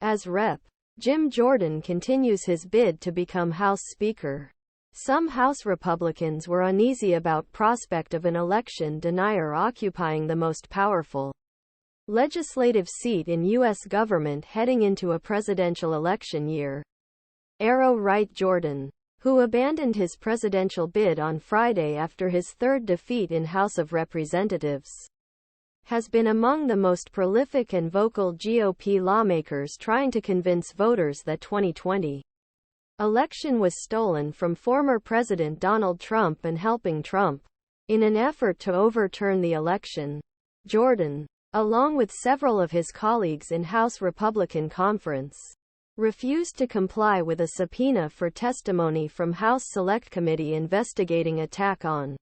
As Rep. Jim Jordan continues his bid to become House Speaker. Some House Republicans were uneasy about prospect of an election denier occupying the most powerful legislative seat in U.S. government heading into a presidential election year. ArrowRight Jordan, who abandoned his presidential bid on Friday after his third defeat in House of Representatives, has been among the most prolific and vocal GOP lawmakers trying to convince voters that 2020 election was stolen from former President Donald Trump and helping Trump. In an effort to overturn the election, Jordan, along with several of his colleagues in House Republican Conference, refused to comply with a subpoena for testimony from House Select Committee investigating attack on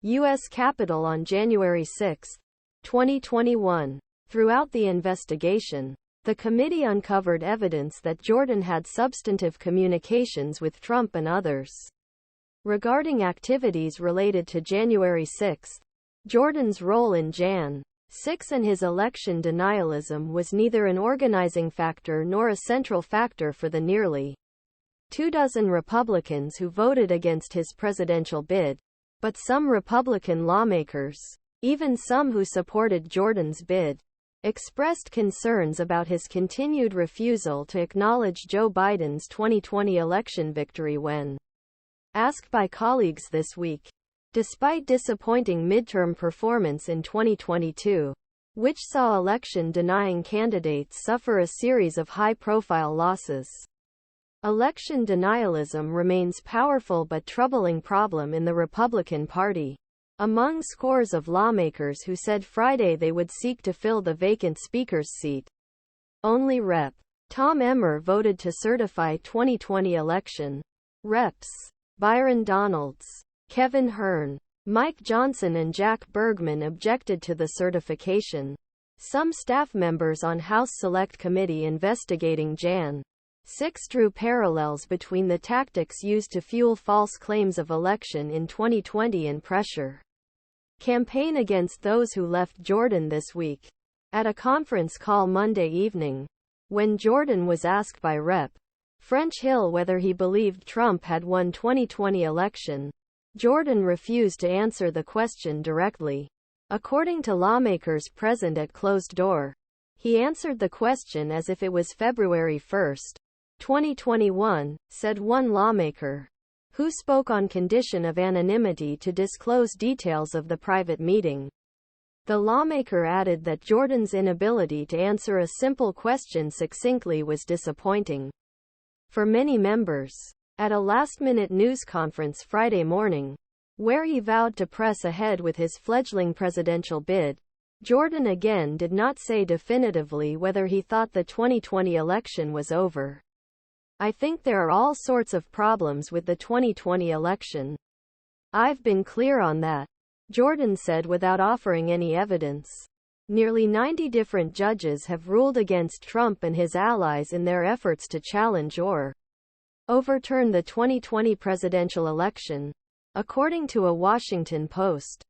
U.S. Capitol on January 6, 2021. Throughout the investigation, the committee uncovered evidence that Jordan had substantive communications with Trump and others regarding activities related to January 6. Jordan's role in Jan. 6 and his election denialism was neither an organizing factor nor a central factor for the nearly 24 Republicans who voted against his presidential bid, but some Republican lawmakers, even some who supported Jordan's bid, expressed concerns about his continued refusal to acknowledge Joe Biden's 2020 election victory when asked by colleagues this week. Despite disappointing midterm performance in 2022, which saw election-denying candidates suffer a series of high-profile losses, election denialism remains powerful but troubling problem in the Republican Party. Among scores of lawmakers who said Friday they would seek to fill the vacant speaker's seat, only Rep. Tom Emmer voted to certify 2020 election. Reps. Byron Donalds, Kevin Hern, Mike Johnson and Jack Bergman objected to the certification. Some staff members on House Select Committee investigating Jan. 6 drew parallels between the tactics used to fuel false claims of election in 2020 and pressure campaign against those who left Jordan this week. At a conference call Monday evening, when Jordan was asked by Rep. French Hill whether he believed Trump had won 2020 election, Jordan refused to answer the question directly. According to lawmakers present at closed door, he answered the question as if it was February 1, 2021, said one lawmaker, who spoke on condition of anonymity to disclose details of the private meeting. The lawmaker added that Jordan's inability to answer a simple question succinctly was disappointing for many members. At a last-minute news conference Friday morning, where he vowed to press ahead with his fledgling presidential bid, Jordan again did not say definitively whether he thought the 2020 election was over. "I think there are all sorts of problems with the 2020 election. I've been clear on that," Jordan said without offering any evidence. Nearly 90 different judges have ruled against Trump and his allies in their efforts to challenge or overturn the 2020 presidential election, according to a Washington Post.